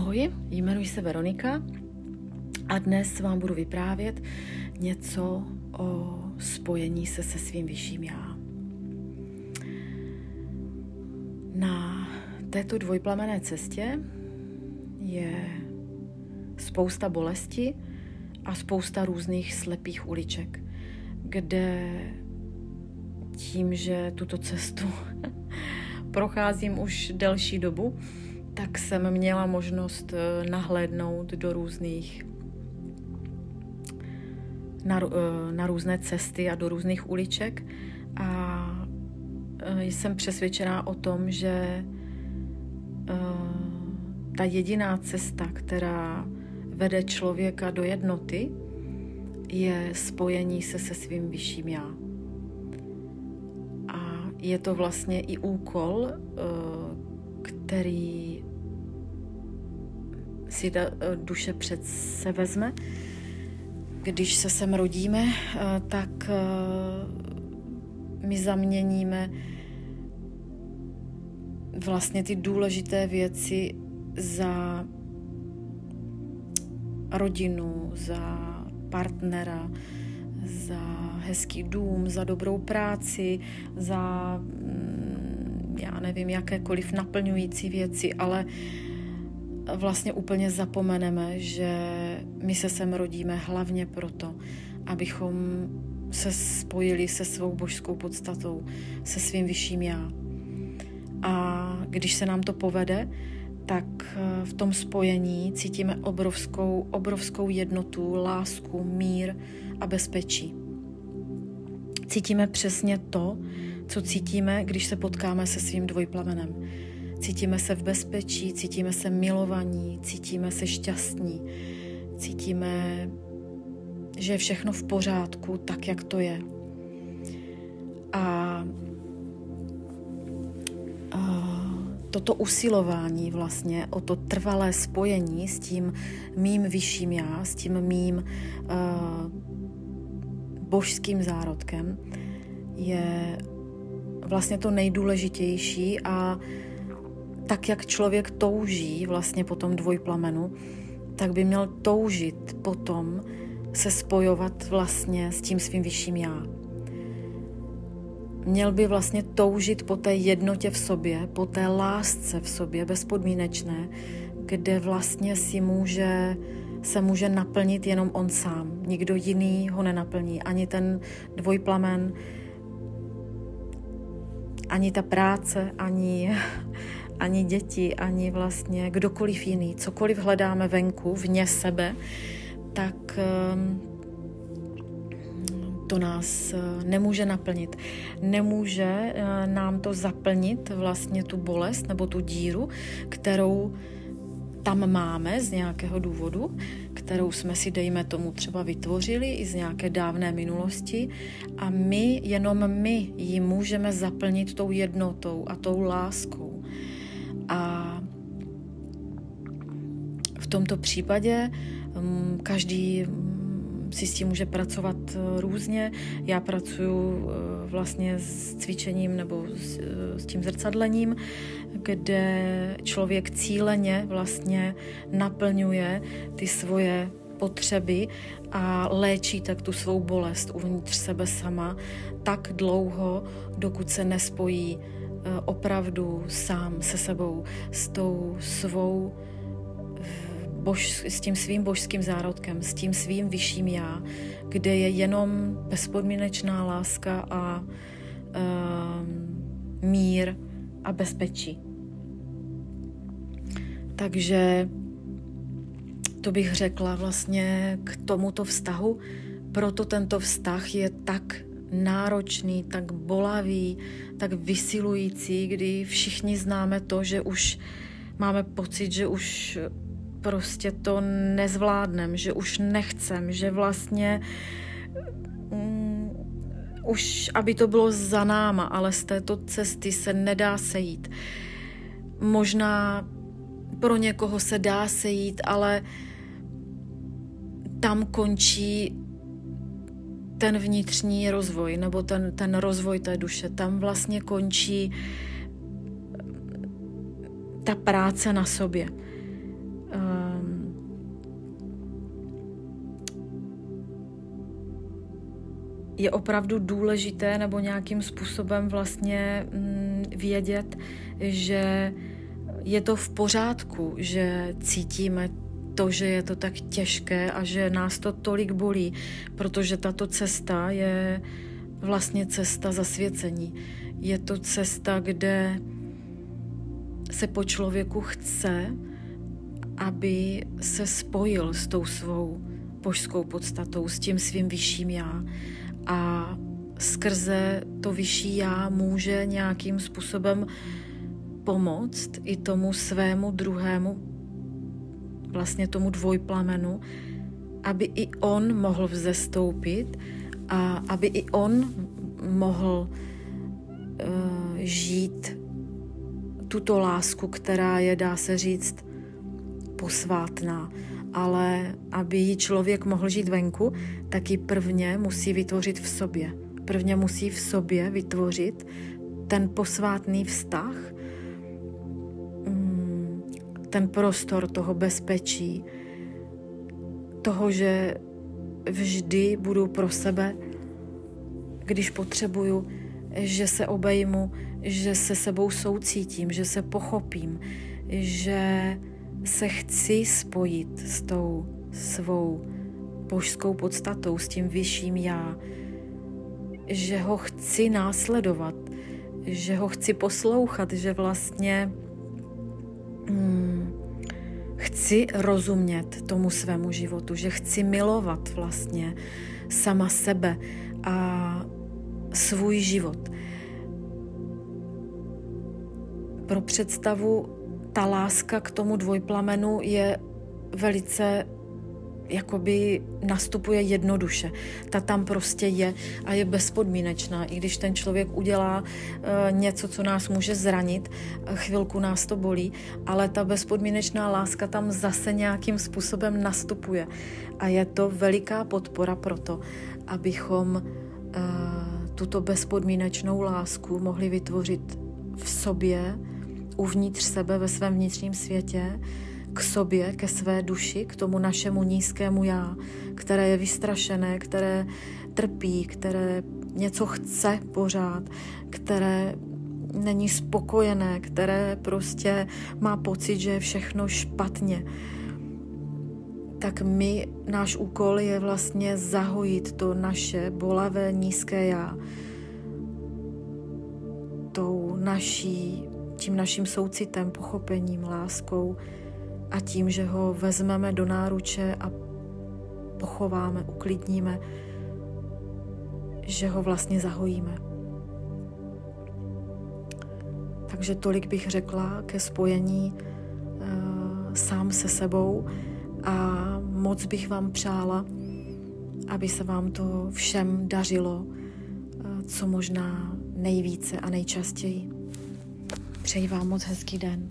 Ahoj, jmenuji se Veronika a dnes vám budu vyprávět něco o spojení se svým vyšším já. Na této dvojplamenné cestě je spousta bolesti a spousta různých slepých uliček, kde tím, že tuto cestu procházím už delší dobu, tak jsem měla možnost nahlédnout do různých na různé cesty a do různých uliček a jsem přesvědčená o tom, že ta jediná cesta, která vede člověka do jednoty, je spojení se svým vyšším já. A je to vlastně i úkol, který si ta duše před se vezme. Když se sem rodíme, tak my zaměníme vlastně ty důležité věci za rodinu, za partnera, za hezký dům, za dobrou práci, za já nevím, jakékoliv naplňující věci, ale vlastně úplně zapomeneme, že my se sem rodíme hlavně proto, abychom se spojili se svou božskou podstatou, se svým vyšším já. A když se nám to povede, tak v tom spojení cítíme obrovskou jednotu, lásku, mír a bezpečí. Cítíme přesně to, co cítíme, když se potkáme se svým dvojplamenem. Cítíme se v bezpečí, cítíme se milovaní, cítíme se šťastní, cítíme, že je všechno v pořádku, tak, jak to je. A toto usilování vlastně o to trvalé spojení s tím mým vyšším já, s tím mým božským zárodkem je vlastně to nejdůležitější a tak, jak člověk touží vlastně po tom dvojplamenu, tak by měl toužit potom se spojovat vlastně s tím svým vyšším já. Měl by vlastně toužit po té jednotě v sobě, po té lásce v sobě, bezpodmínečné, kde vlastně se může naplnit jenom on sám. Nikdo jiný ho nenaplní. Ani ten dvojplamen, ani ta práce, ani děti, ani vlastně kdokoliv jiný. Cokoliv hledáme venku, vně sebe, tak to nás nemůže naplnit. Nemůže nám to zaplnit vlastně tu bolest nebo tu díru, kterou tam máme z nějakého důvodu, kterou jsme si, dejme tomu, třeba vytvořili i z nějaké dávné minulosti a jenom my ji můžeme zaplnit tou jednotou a tou láskou. A v tomto případě každý si s tím může pracovat různě. Já pracuji vlastně s cvičením nebo s tím zrcadlením, kde člověk cíleně vlastně naplňuje ty svoje potřeby a léčí tak tu svou bolest uvnitř sebe sama tak dlouho, dokud se nespojí opravdu sám se sebou, s tím svým božským zárodkem, s tím svým vyšším já, kde je jenom bezpodmínečná láska a mír a bezpečí. Takže to bych řekla vlastně k tomuto vztahu, proto tento vztah je tak náročný, tak bolavý, tak vysilující, kdy všichni známe to, že už máme pocit, že už prostě to nezvládnem, že už nechcem, že vlastně už, aby to bylo za náma, ale z této cesty se nedá sejít. Možná pro někoho se dá sejít, ale tam končí ten vnitřní rozvoj, nebo ten rozvoj té duše. Tam vlastně končí ta práce na sobě. je opravdu důležité nebo nějakým způsobem vlastně vědět, že je to v pořádku, že cítíme to, že je to tak těžké a že nás to tolik bolí, protože tato cesta je vlastně cesta zasvěcení. Je to cesta, kde se po člověku chce, aby se spojil s tou svou božskou podstatou, s tím svým vyšším já. A skrze to vyšší já může nějakým způsobem pomoct i tomu svému druhému, vlastně tomu dvojplamenu, aby i on mohl vzestoupit a aby i on mohl žít tuto lásku, která je, dá se říct, posvátná. Ale aby ji člověk mohl žít venku, tak ji prvně musí vytvořit v sobě. Prvně musí v sobě vytvořit ten posvátný vztah, ten prostor toho bezpečí, toho, že vždy budu pro sebe, když potřebuju, že se obejmu, že se sebou soucítím, že se pochopím, že se chci spojit s tou svou božskou podstatou, s tím vyšším já, že ho chci následovat, že ho chci poslouchat, že vlastně chci rozumět tomu svému životu, že chci milovat vlastně sama sebe a svůj život. Pro představu, ta láska k tomu dvojplamenu je velice, jakoby nastupuje jednoduše. Ta tam prostě je a je bezpodmínečná. I když ten člověk udělá něco, co nás může zranit, chvilku nás to bolí, ale ta bezpodmínečná láska tam zase nějakým způsobem nastupuje. A je to veliká podpora pro to, abychom tuto bezpodmínečnou lásku mohli vytvořit v sobě, uvnitř sebe, ve svém vnitřním světě, k sobě, ke své duši, k tomu našemu nízkému já, které je vystrašené, které trpí, které něco chce pořád, které není spokojené, které prostě má pocit, že je všechno špatně. Tak náš úkol je vlastně zahojit to naše bolavé nízké já tím naším soucitem, pochopením, láskou a tím, že ho vezmeme do náruče a pochováme, uklidníme, že ho vlastně zahojíme. Takže tolik bych řekla ke spojení sám se sebou a moc bych vám přála, aby se vám to všem dařilo co možná nejvíce a nejčastěji. Přeji vám moc hezký den.